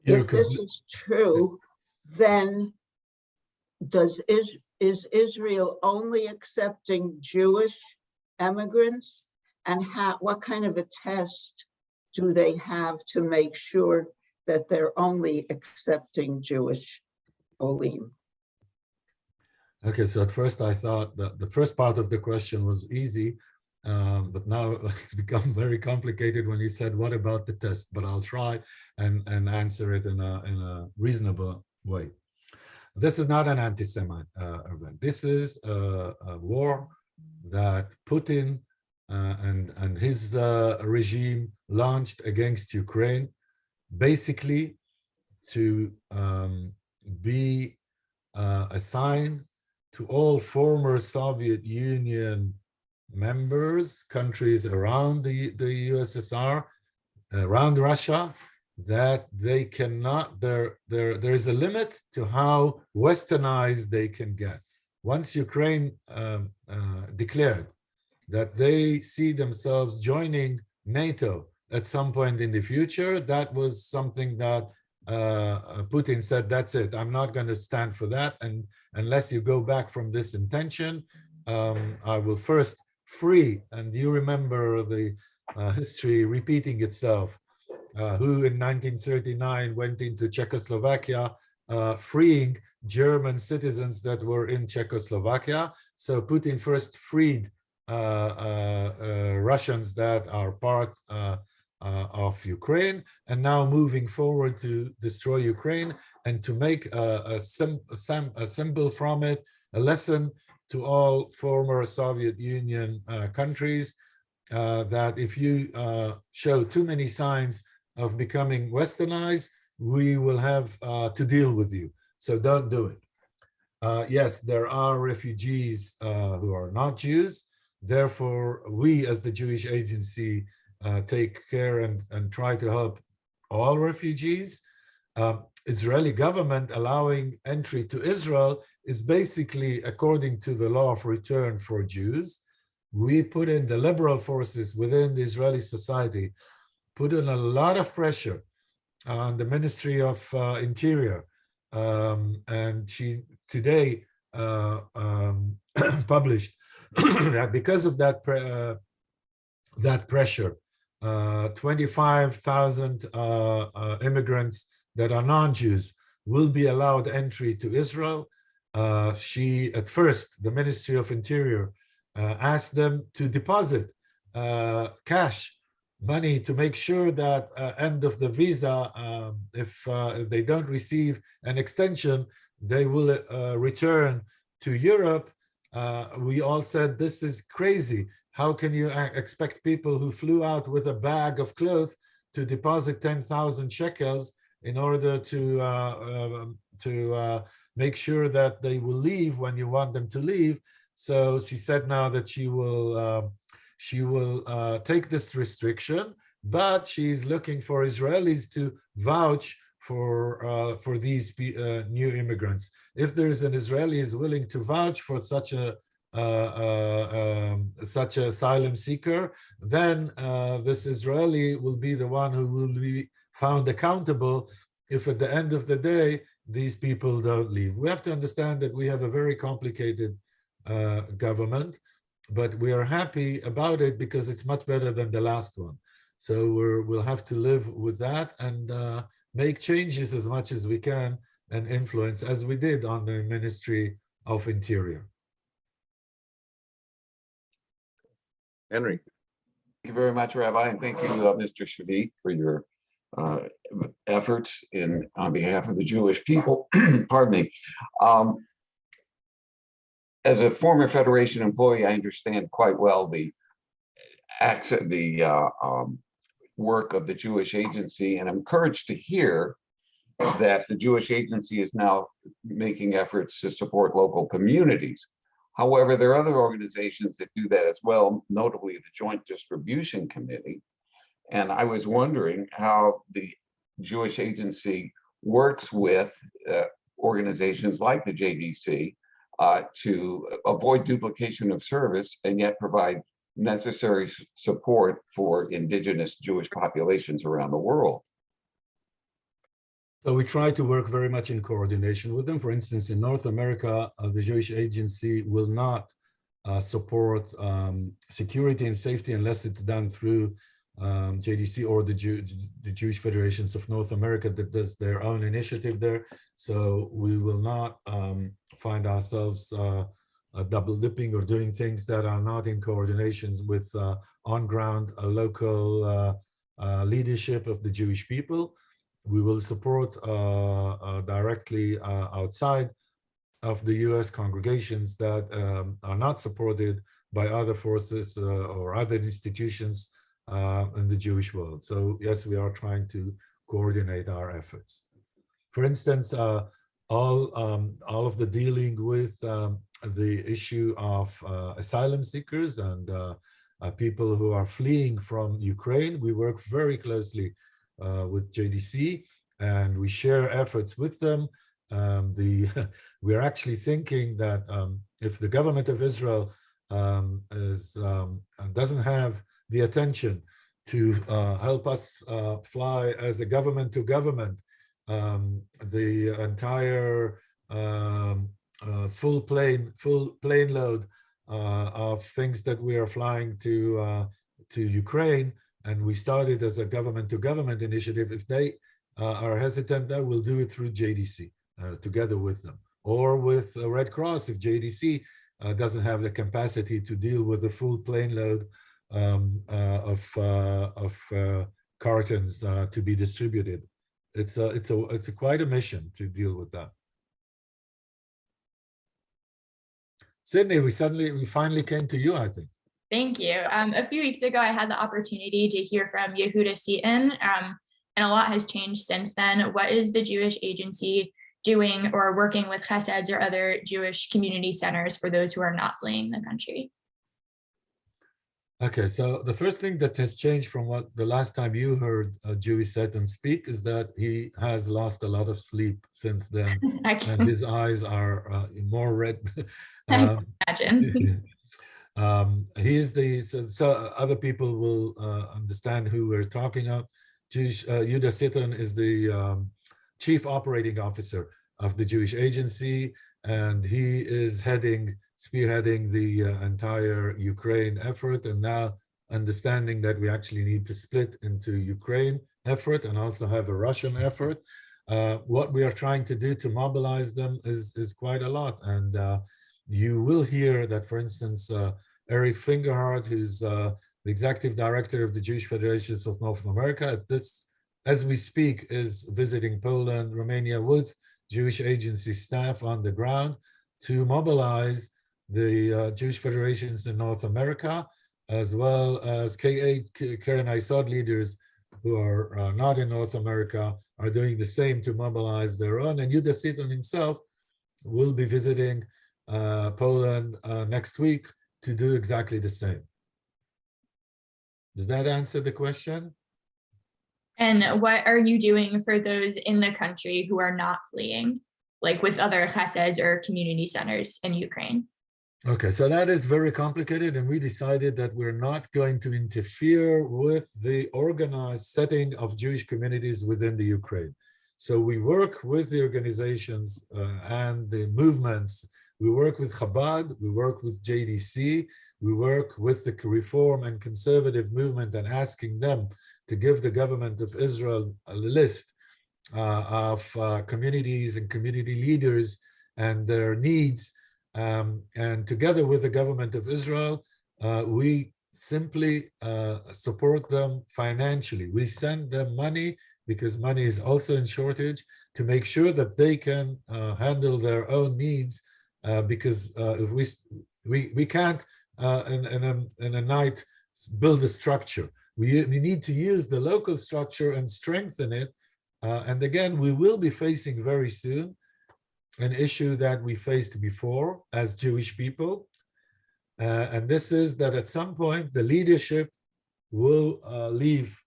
If this is true, then is Israel only accepting Jewish immigrants? And what kind of a test do they have to make sure that they're only accepting Jewish olim? Okay, so at first I thought that the first part of the question was easy, but now it's become very complicated when you said, what about the test? But I'll try and answer it in a reasonable way. This is not an anti-Semite event. This is a war that Putin and his regime launched against Ukraine, basically to be a sign to all former Soviet Union members, countries around the USSR, around Russia, that they cannot, there is a limit to how westernized they can get. Once Ukraine declared that they see themselves joining NATO at some point in the future, that was something that Putin said, that's it, I'm not going to stand for that, and unless you go back from this intention, I will first free, and you remember the history repeating itself, who in 1939 went into Czechoslovakia, freeing German citizens that were in Czechoslovakia. So Putin first freed Russians that are part of Ukraine, and now moving forward to destroy Ukraine and to make a symbol from it, a lesson to all former Soviet Union countries, that if you show too many signs of becoming westernized, we will have to deal with you. So don't do it. Yes, there are refugees who are not Jews. Therefore, we as the Jewish agency take care and try to help all refugees. Israeli government allowing entry to Israel is basically according to the law of return for Jews. We put in the liberal forces within the Israeli society, put in a lot of pressure on the Ministry of Interior, and she today published that because of that pressure, 25,000 immigrants that are non-Jews will be allowed entry to Israel. At first, the Ministry of Interior asked them to deposit cash money to make sure that end of the visa, if they don't receive an extension, they will return to Europe. We all said, this is crazy. How can you expect people who flew out with a bag of clothes to deposit 10,000 shekels in order to make sure that they will leave when you want them to leave. So she said now that she will take this restriction, but she's looking for Israelis to vouch for these new immigrants. If there is an Israeli is willing to vouch for such an asylum seeker, then this Israeli will be the one who will be found accountable if at the end of the day these people don't leave. We have to understand that we have a very complicated government, but we are happy about it because it's much better than the last one. So we'll have to live with that and make changes as much as we can and influence, as we did on the Ministry of Interior. Henry. Thank you very much, Rabbi, and thank you, Mr. Shavit, for your efforts on behalf of the Jewish people. Pardon me. As a former Federation employee, I understand quite well the work of the Jewish Agency, and I'm encouraged to hear that the Jewish Agency is now making efforts to support local communities. However, there are other organizations that do that as well, notably the Joint Distribution Committee. And I was wondering how the Jewish Agency works with organizations like the JDC to avoid duplication of service and yet provide necessary support for indigenous Jewish populations around the world. So we try to work very much in coordination with them. For instance, in North America, the Jewish Agency will not support security and safety unless it's done through JDC or the Jewish Federations of North America that does their own initiative there. So we will not find ourselves double dipping or doing things that are not in coordination with on-ground local leadership of the Jewish people. We will support directly outside of the US congregations that are not supported by other forces or other institutions in the Jewish world. So yes, we are trying to coordinate our efforts. For instance, all of the dealing with the issue of asylum seekers and people who are fleeing from Ukraine, we work very closely with JDC, and we share efforts with them. We're actually thinking that if the government of Israel doesn't have the attention to help us fly as a government to government, the entire full plane load of things that we are flying to Ukraine, and we started as a government-to-government initiative. If they are hesitant, then we'll do it through JDC together with them, or with the Red Cross if JDC doesn't have the capacity to deal with the full plane load of cartons to be distributed. It's quite a mission to deal with that. Sidney, we finally came to you, I think. Thank you. A few weeks ago, I had the opportunity to hear from Yehuda Seaton, and a lot has changed since then. What is the Jewish Agency doing or working with Cheseds or other Jewish community centers for those who are not fleeing the country? Okay, so the first thing that has changed from what the last time you heard Jewish Seaton speak is that he has lost a lot of sleep since then, and his eyes are more red. Imagine. He is so other people will understand who we're talking of. Yehuda Seaton is the chief operating officer of the Jewish Agency, and he is spearheading the entire Ukraine effort, and now understanding that we actually need to split into Ukraine effort and also have a Russian effort. What we are trying to do to mobilize them is quite a lot, and you will hear that, for instance, Eric Fingerhardt, who's the executive director of the Jewish Federations of North America, as we speak, is visiting Poland, Romania with Jewish Agency staff on the ground to mobilize the Jewish Federations in North America, as well as K8 Keren Isod leaders who are not in North America are doing the same to mobilize their own. And Yuda Seaton himself will be visiting Poland next week to do exactly the same. Does that answer the question? And what are you doing for those in the country who are not fleeing, like with other cheseds or community centers in Ukraine? Okay, so that is very complicated, and we decided that we're not going to interfere with the organized setting of Jewish communities within the Ukraine. So we work with the organizations and the movements. We work with Chabad, we work with JDC, we work with the Reform and Conservative movement and asking them to give the government of Israel a list of communities and community leaders and their needs. And together with the government of Israel, we simply support them financially. We send them money because money is also in shortage to make sure that they can handle their own needs. Because if we can't in a night build a structure. We need to use the local structure and strengthen it. And again, we will be facing very soon an issue that we faced before as Jewish people. And this is that at some point, the leadership will leave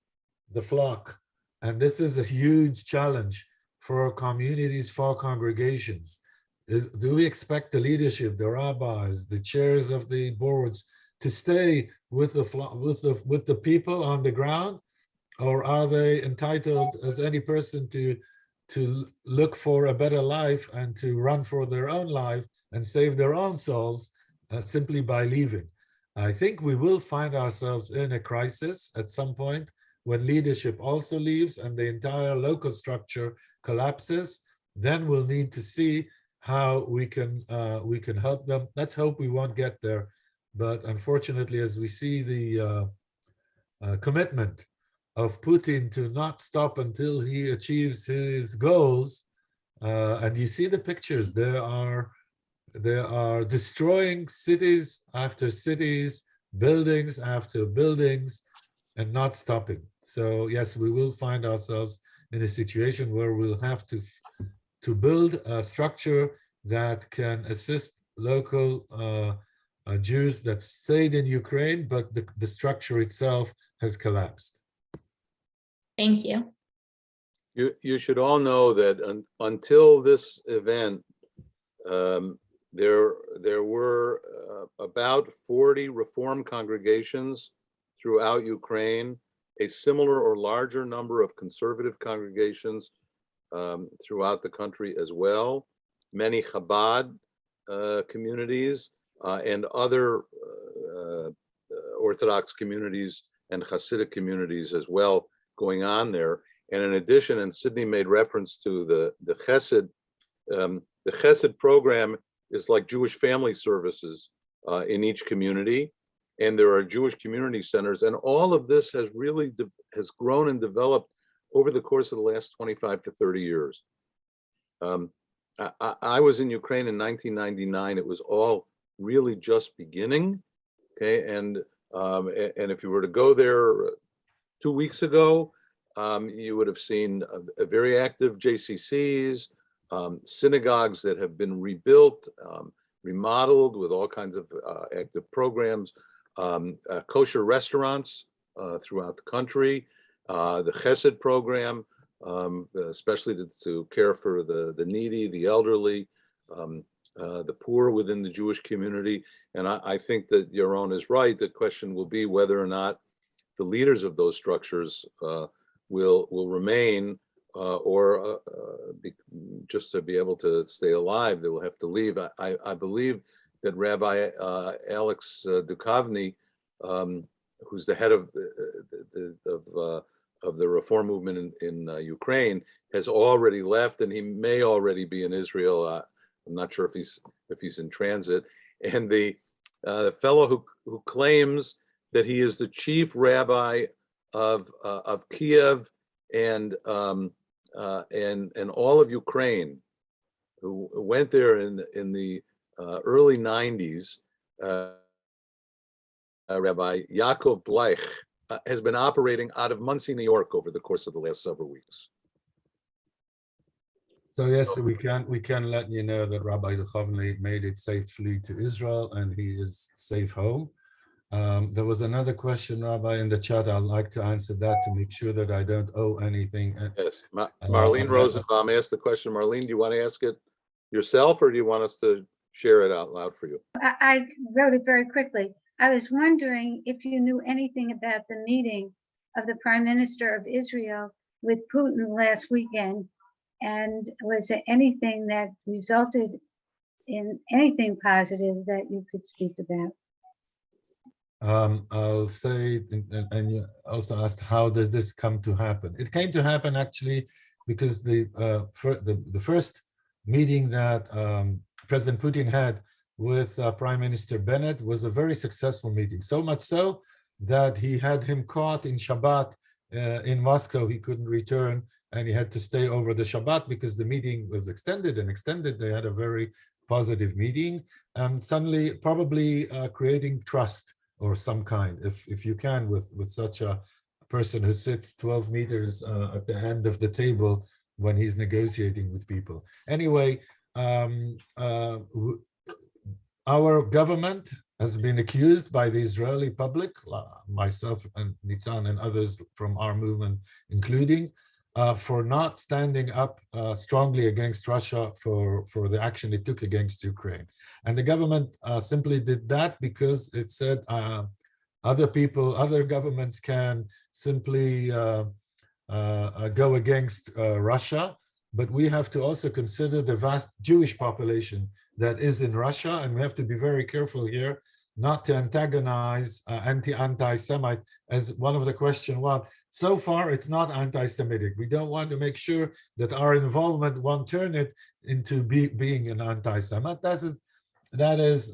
the flock. And this is a huge challenge for communities, for congregations. Do we expect the leadership, the rabbis, the chairs of the boards to stay with the people on the ground? Or are they entitled as any person to look for a better life and to run for their own life and save their own souls simply by leaving? I think we will find ourselves in a crisis at some point when leadership also leaves and the entire local structure collapses. Then we'll need to see how we can help them. Let's hope we won't get there. But unfortunately, as we see the commitment of Putin to not stop until he achieves his goals, and you see the pictures, they are destroying cities after cities, buildings after buildings, and not stopping. So yes, we will find ourselves in a situation where we'll have to build a structure that can assist local Jews that stayed in Ukraine, but the structure itself has collapsed. Thank you. You should all know that until this event, there were about 40 Reform congregations throughout Ukraine, a similar or larger number of conservative congregations throughout the country as well, many Chabad communities and other Orthodox communities and Hasidic communities as well going on there. And in addition, and Sidney made reference to the Chesed, the Chesed program is like Jewish family services in each community. And there are Jewish community centers. And all of this has really has grown and developed over the course of the last 25 to 30 years. I was in Ukraine in 1999. It was all really just beginning. Okay, and if you were to go there 2 weeks ago, you would have seen a very active JCCs, synagogues that have been rebuilt, remodeled with all kinds of active programs, kosher restaurants throughout the country, the Chesed program, especially to care for the needy, the elderly, the poor within the Jewish community. And I think that Yaron is right. The question will be whether or not the leaders of those structures will remain just to be able to stay alive, they will have to leave. I believe that Rabbi Alex Duchovny, who's the head of the Reform movement in Ukraine, has already left, and he may already be in Israel. I'm not sure if he's in transit. And the fellow who claims that he is the chief rabbi of Kiev and all of Ukraine, who went there in the early 90s, Rabbi Yaakov Bleich, has been operating out of Muncie, New York over the course of the last several weeks. So yes, we can let you know that Rabbi Duchovny made it safely to Israel and he is safe home. There was another question, Rabbi, in the chat. I'd like to answer that to make sure that I don't owe anything. Yes, Marlene Rosenbaum asked the question. Marlene, do you want to ask it yourself or do you want us to share it out loud for you? I wrote it very quickly. I was wondering if you knew anything about the meeting of the Prime Minister of Israel with Putin last weekend, and was there anything that resulted in anything positive that you could speak about? I'll say, and you also asked, how did this come to happen? It came to happen actually because the first meeting that President Putin had with Prime Minister Bennett was a very successful meeting, so much so that he had him caught in Shabbat in Moscow. He couldn't return and he had to stay over the Shabbat because the meeting was extended and extended. They had a very positive meeting and suddenly probably creating trust or some kind, if you can, with such a person who sits 12 meters at the end of the table when he's negotiating with people. Anyway, our government has been accused by the Israeli public, myself and Nitzan and others from our movement, including, for not standing up strongly against Russia for the action it took against Ukraine. And the government simply did that because it said other governments can simply go against Russia, but we have to also consider the vast Jewish population that is in Russia, and we have to be very careful here not to antagonize anti-Semite, as one of the questions was. So far, it's not anti-Semitic. We don't want to make sure that our involvement won't turn it into being an anti-Semite. That is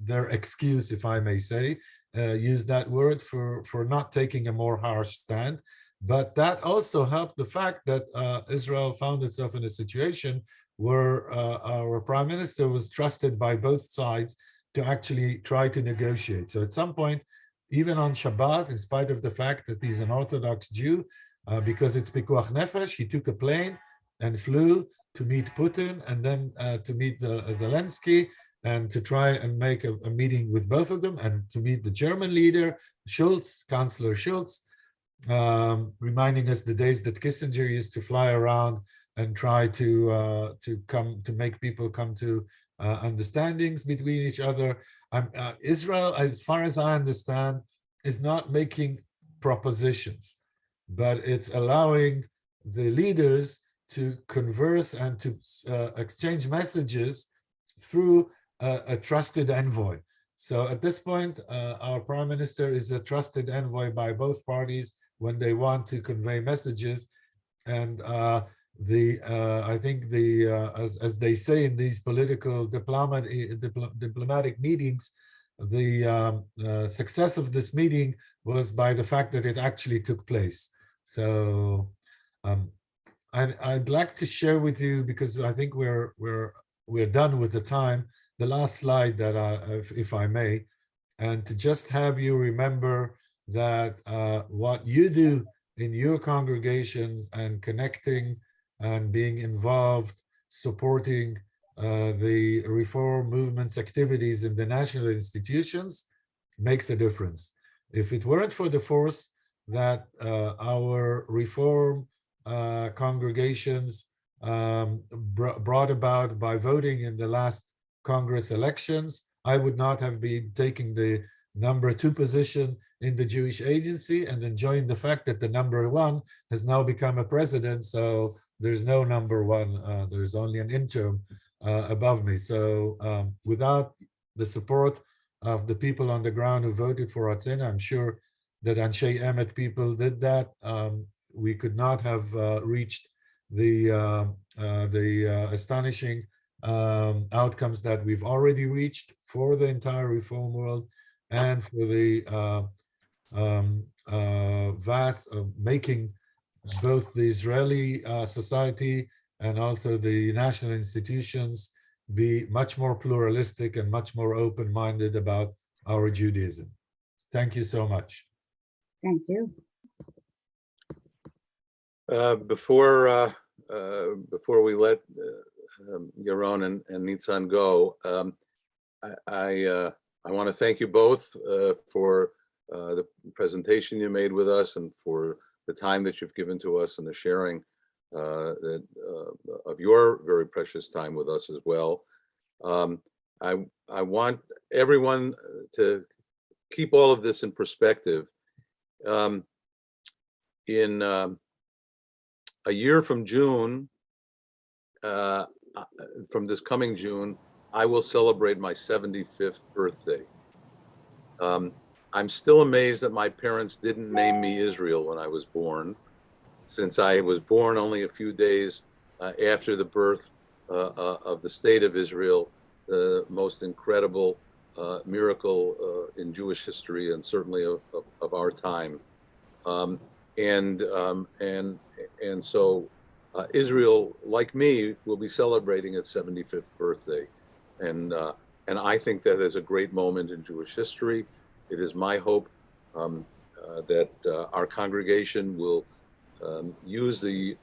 their excuse, if I may say, use that word for not taking a more harsh stand. But that also helped the fact that Israel found itself in a situation where our prime minister was trusted by both sides to actually try to negotiate. So at some point, even on Shabbat, in spite of the fact that he's an Orthodox Jew, because it's Pikuach Nefesh, he took a plane and flew to meet Putin and then to meet Zelensky and to try and make a meeting with both of them and to meet the German leader, Chancellor Schulz, reminding us the days that Kissinger used to fly around and try to make people come to understandings between each other. Israel, as far as I understand, is not making propositions, but it's allowing the leaders to converse and to exchange messages through a trusted envoy. So at this point, our prime minister is a trusted envoy by both parties when they want to convey messages. And I think as they say in these political diplomatic meetings, the success of this meeting was by the fact that it actually took place. So I'd like to share with you, because I think we're done with the time, the last slide that if I may, and to just have you remember that what you do in your congregations and connecting and being involved, supporting the reform movement's activities in the national institutions makes a difference. If it weren't for the force that our reform congregations brought about by voting in the last Congress elections, I would not have been taking the #2 position in the Jewish Agency, and enjoying the fact that the #1 has now become a president. So there's no #1, there's only an interim above me. So without the support of the people on the ground who voted for Atzena, I'm sure that Anshe Emet people did that. We could not have reached the astonishing outcomes that we've already reached for the entire reform world and for the vast making both the Israeli society and also the national institutions be much more pluralistic and much more open-minded about our Judaism. Thank you so much. Thank you. Before we let Yaron and Nitzan go, I want to thank you both for the presentation you made with us and for the time that you've given to us and the sharing of your very precious time with us as well. I want everyone to keep all of this in perspective. In a year from June, from this coming June, I will celebrate my 75th birthday. I'm still amazed that my parents didn't name me Israel when I was born, since I was born only a few days after the birth of the state of Israel, the most incredible miracle in Jewish history and certainly of our time. And so Israel, like me, will be celebrating its 75th birthday. And I think that is a great moment in Jewish history. It is my hope that our congregation will use the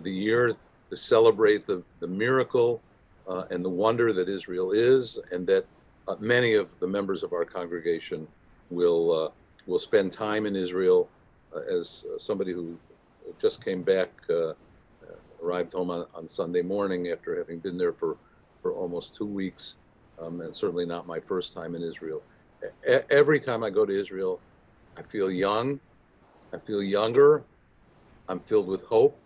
year to celebrate the miracle and the wonder that Israel is, and that many of the members of our congregation will spend time in Israel. As somebody who just came back, arrived home on Sunday morning after having been there for almost 2 weeks, and certainly not my first time in Israel. Every time I go to Israel, I feel young, I feel younger, I'm filled with hope,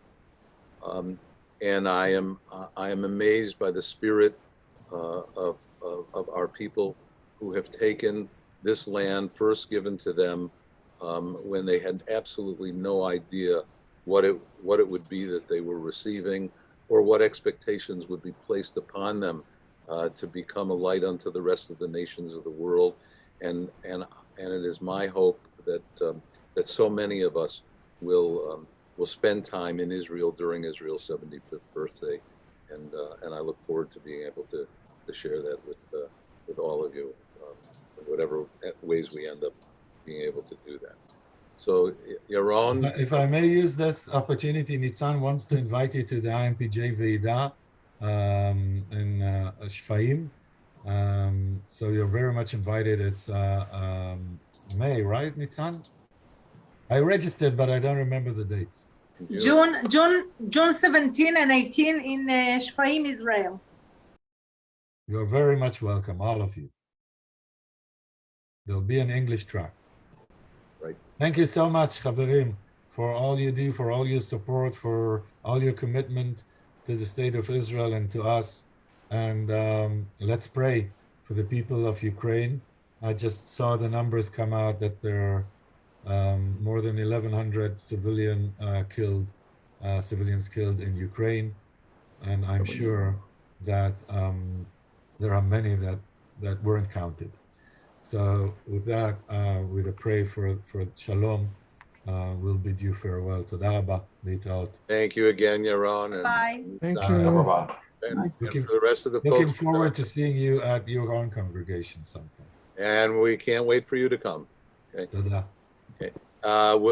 and I am amazed by the spirit of our people who have taken this land first given to them when they had absolutely no idea what it would be that they were receiving, or what expectations would be placed upon them to become a light unto the rest of the nations of the world. And it is my hope that that so many of us will spend time in Israel during Israel's 75th birthday, and I look forward to being able to share that with all of you, in whatever ways we end up being able to do that. So, Yaron, if I may use this opportunity, Nitzan wants to invite you to the IMPJ Veida in Shfaim. So you're very much invited. It's May, right, Nitzan? I registered, but I don't remember the dates. June 17 and 18 in Shfaim, Israel. You're very much welcome, all of you. There'll be an English track. Right. Thank you so much, Chaverim, for all you do, for all your support, for all your commitment to the state of Israel and to us. And let's pray for the people of Ukraine. I just saw the numbers come out that there are more than 1,100 civilians killed in Ukraine. And I'm sure that there are many that weren't counted. So with that, we'll pray for Shalom. We'll bid you farewell. Toda rabba. להתראות. thank you again, Yaron. And Bye. Thank Nitzan, you. And Looking- for the rest of the Looking folks, forward to seeing you at your own congregation sometime. and we can't wait for you to come. Toda. We'll